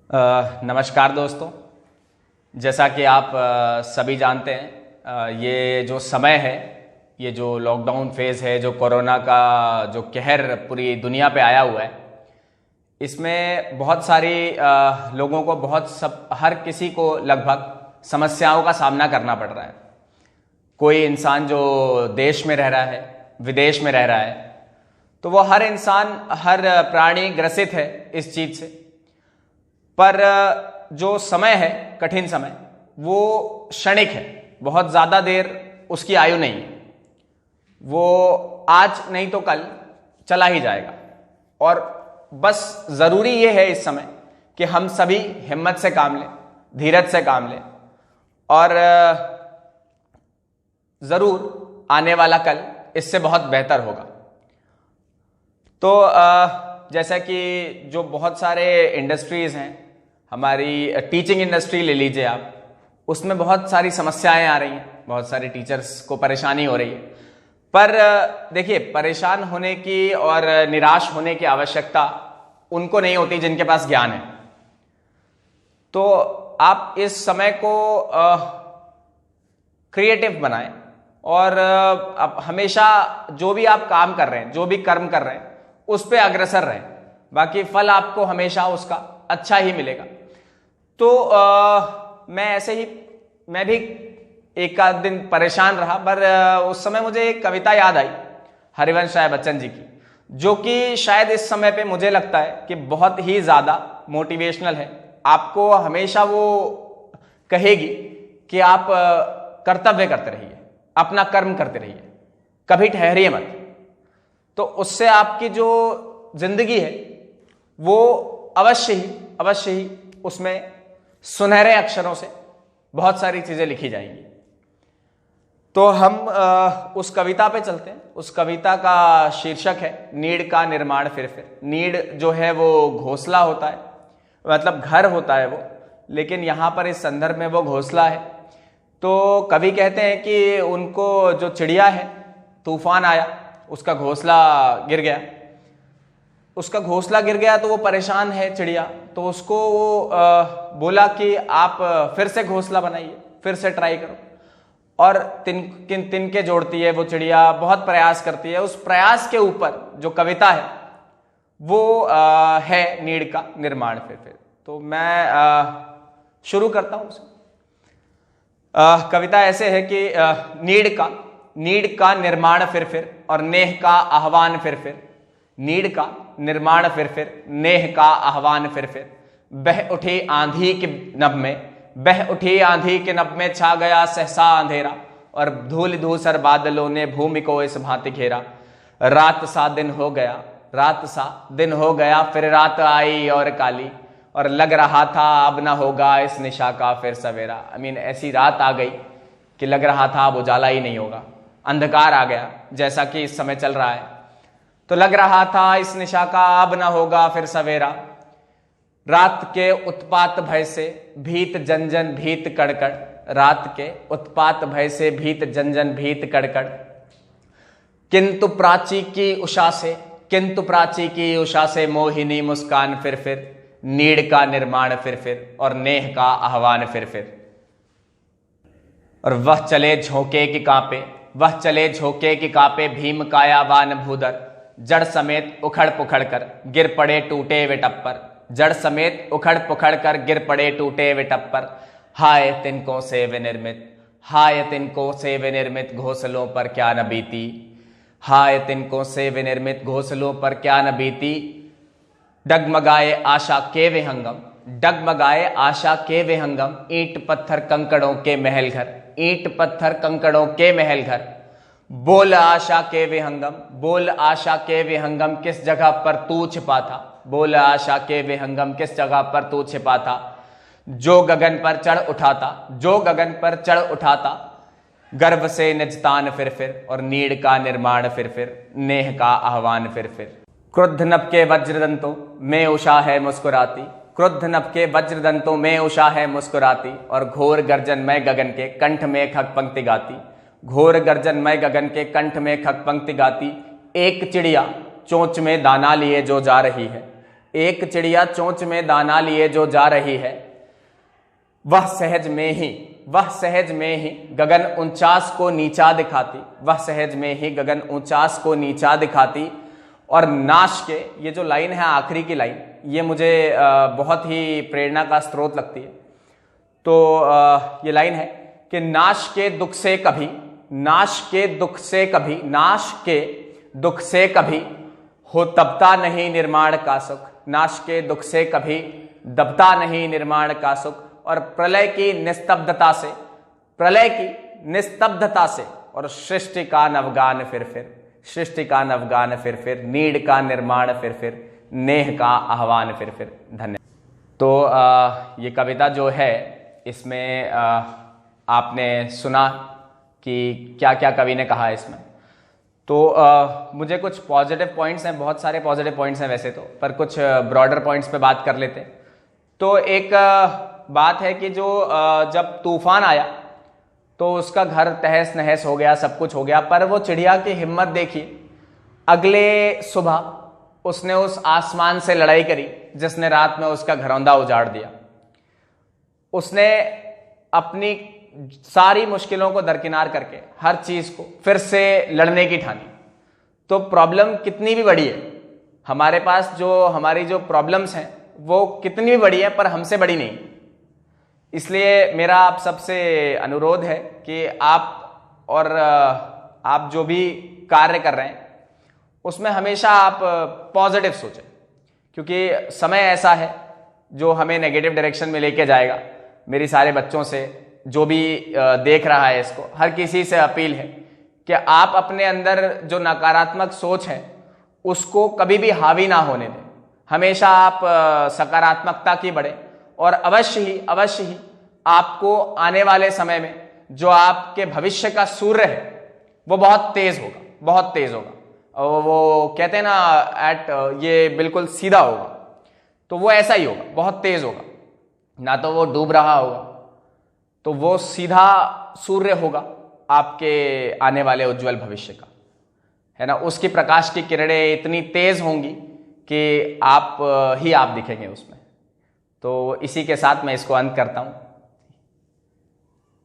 नमस्कार दोस्तों। जैसा कि आप सभी जानते हैं, ये जो समय है, ये जो लॉकडाउन फेज़ है, जो कोरोना का जो कहर पूरी दुनिया पे आया हुआ है, इसमें बहुत सारी लोगों को हर किसी को लगभग समस्याओं का सामना करना पड़ रहा है। कोई इंसान जो देश में रह रहा है, विदेश में रह रहा है, तो वो हर इंसान, हर प्राणी ग्रसित है इस चीज़ से। पर जो समय है, कठिन समय, वो क्षणिक है, बहुत ज़्यादा देर उसकी आयु नहीं है। वो आज नहीं तो कल चला ही जाएगा। और बस ज़रूरी ये है इस समय कि हम सभी हिम्मत से काम लें, धीरज से काम लें, और ज़रूर आने वाला कल इससे बहुत बेहतर होगा। तो जैसा कि जो बहुत सारे इंडस्ट्रीज़ हैं, हमारी टीचिंग इंडस्ट्री ले लीजिए आप, उसमें बहुत सारी समस्याएं आ रही हैं, बहुत सारे टीचर्स को परेशानी हो रही है। पर देखिए, परेशान होने की और निराश होने की आवश्यकता उनको नहीं होती जिनके पास ज्ञान है। तो आप इस समय को क्रिएटिव बनाएं, और आप हमेशा जो भी आप काम कर रहे हैं, जो भी कर्म कर रहे हैं, उस पर अग्रसर रहें। बाकी फल आपको हमेशा उसका अच्छा ही मिलेगा। तो मैं भी एक आध दिन परेशान रहा, पर उस समय मुझे एक कविता याद आई हरिवंश राय बच्चन जी की, जो कि शायद इस समय पे मुझे लगता है कि बहुत ही ज़्यादा मोटिवेशनल है। आपको हमेशा वो कहेगी कि आप कर्तव्य करते रहिए, अपना कर्म करते रहिए, कभी ठहरिए मत। तो उससे आपकी जो जिंदगी है वो अवश्य ही उसमें सुनहरे अक्षरों से बहुत सारी चीजें लिखी जाएंगी। तो हम उस कविता पे चलते हैं। उस कविता का शीर्षक है नीड़ का निर्माण फिर फिर। नीड़ जो है वो घोंसला होता है, मतलब घर होता है वो, लेकिन यहां पर इस संदर्भ में वो घोंसला है। तो कवि कहते हैं कि उनको जो चिड़िया है, तूफान आया, उसका घोंसला गिर गया। उसका घोंसला गिर गया तो वो परेशान है चिड़िया। तो उसको वो बोला कि आप फिर से घोंसला बनाइए, फिर से ट्राई करो। और तिनके जोड़ती है वो चिड़िया, बहुत प्रयास करती है। उस प्रयास के ऊपर जो कविता है वो है नीड़ का निर्माण फिर फिर। तो मैं शुरू करता हूं उसे। कविता ऐसे है कि नीड़ का निर्माण फिर फिर और नेह का आह्वान फिर फिर। नीड़ का निर्माण फिर फिर, नेह का आह्वान फिर फिर। बह उठी आंधी के नभ में छा गया सहसा अंधेरा, और धूल धूसर बादलों ने भूमि को इस भांति घेरा। रात सा दिन हो गया, फिर रात आई और काली, और लग रहा था अब ना होगा इस निशा का फिर सवेरा। ऐसी रात आ गई कि लग रहा था अब उजाला ही नहीं होगा, अंधकार आ गया, जैसा कि इस समय चल रहा है। तो लग रहा था इस निशा का अब ना होगा फिर सवेरा। रात के उत्पात भय से भीत जन भीत कड़कड़। रात के उत्पात भय से भीत जन भीत कड़कड़। किंतु प्राची की उषा से मोहिनी मुस्कान फिर फिर। नीड़ का निर्माण फिर फिर और नेह का आह्वान फिर फिर। और वह चले झोंके की कांपे भीम कायावान भूदर। जड़ समेत उखड़ पुखड़ कर गिर पड़े टूटे वे टप्पर। जड़ समेत उखड़ पुखड़ कर गिर पड़े टूटे वे टप्पर। हाय तिनको से विनिर्मित घोंसलों पर क्या न बीती। हाय तिनको से विनिर्मित घोंसलों पर क्या न बीती। डगमगाए आशा के वे हंगम। ईंट पत्थर कंकड़ों के महल घर। बोल आशा के वे हंगम किस जगह पर तू छिपा था। बोल आशा के वे हंगम किस जगह पर तू छिपा था। जो गगन पर चढ़ उठाता गर्व से निजतान फिर फिर, और नीड़ का निर्माण फिर फिर, नेह का आह्वान फिर फिर। क्रुद्ध नभ के वज्रदंतों में उषा है मुस्कुराती। क्रुद्ध नभ के वज्रदंतों में उषा है मुस्कुराती। और घोर गर्जन में गगन के कंठ में खग पंक्ति गाती। घोर गर्जन में गगन के कंठ में खग पंक्ति गाती। एक चिड़िया चोंच में दाना लिए जो जा रही है। एक चिड़िया चोंच में दाना लिए जो जा रही है, वह सहज में ही गगन 49 को नीचा दिखाती, वह सहज में ही गगन 49 को नीचा दिखाती। और नाश के, ये जो लाइन है आखिरी की लाइन, ये मुझे बहुत ही प्रेरणा का स्रोत लगती है। तो ये लाइन है कि नाश के दुख से कभी, नाश के दुख से कभी, नाश के दुख से कभी हो दबता नहीं निर्माण का सुख, नाश के दुख से कभी दबता नहीं निर्माण का सुख। और प्रलय की निस्तब्धता से, प्रलय की निस्तब्धता से और सृष्टि का नवगान फिर, सृष्टि का नवगान फिर, नीड़ का निर्माण फिर, नेह का आह्वान फिर। धन्यवाद। तो ये कविता जो है, इसमें आपने सुना कि क्या क्या कवि ने कहा इसमें। तो मुझे कुछ पॉजिटिव पॉइंट्स हैं, बहुत सारे पॉजिटिव पॉइंट्स हैं वैसे तो, पर कुछ ब्रॉडर पॉइंट्स पे बात कर लेते हैं। तो एक बात है कि जो जब तूफान आया तो उसका घर तहस नहस हो गया, सब कुछ हो गया, पर वो चिड़िया की हिम्मत देखिए, अगले सुबह उसने उस आसमान से लड़ाई करी जिसने रात में उसका घरौंदा उजाड़ दिया। उसने अपनी सारी मुश्किलों को दरकिनार करके हर चीज को फिर से लड़ने की ठानी। तो प्रॉब्लम कितनी भी बड़ी है, हमारे पास जो हमारी जो प्रॉब्लम्स हैं वो कितनी भी बड़ी है पर हमसे बड़ी नहीं। इसलिए मेरा आप सबसे अनुरोध है कि आप जो भी कार्य कर रहे हैं उसमें हमेशा आप पॉजिटिव सोचें, क्योंकि समय ऐसा है जो हमें नेगेटिव डायरेक्शन में लेके जाएगा। मेरी सारे बच्चों से, जो भी देख रहा है इसको, हर किसी से अपील है कि आप अपने अंदर जो नकारात्मक सोच है उसको कभी भी हावी ना होने दें। हमेशा आप सकारात्मकता की बढ़े और अवश्य ही आपको आने वाले समय में जो आपके भविष्य का सूर्य है वो बहुत तेज होगा, बहुत तेज होगा। वो कहते हैं ना ये बिल्कुल सीधा होगा, तो वो ऐसा ही होगा, बहुत तेज होगा। ना तो वो डूब रहा होगा, तो वो सीधा सूर्य होगा आपके आने वाले उज्जवल भविष्य का, है ना। उसकी प्रकाश की किरणें इतनी तेज होंगी कि आप दिखेंगे उसमें। तो इसी के साथ मैं इसको अंत करता हूं।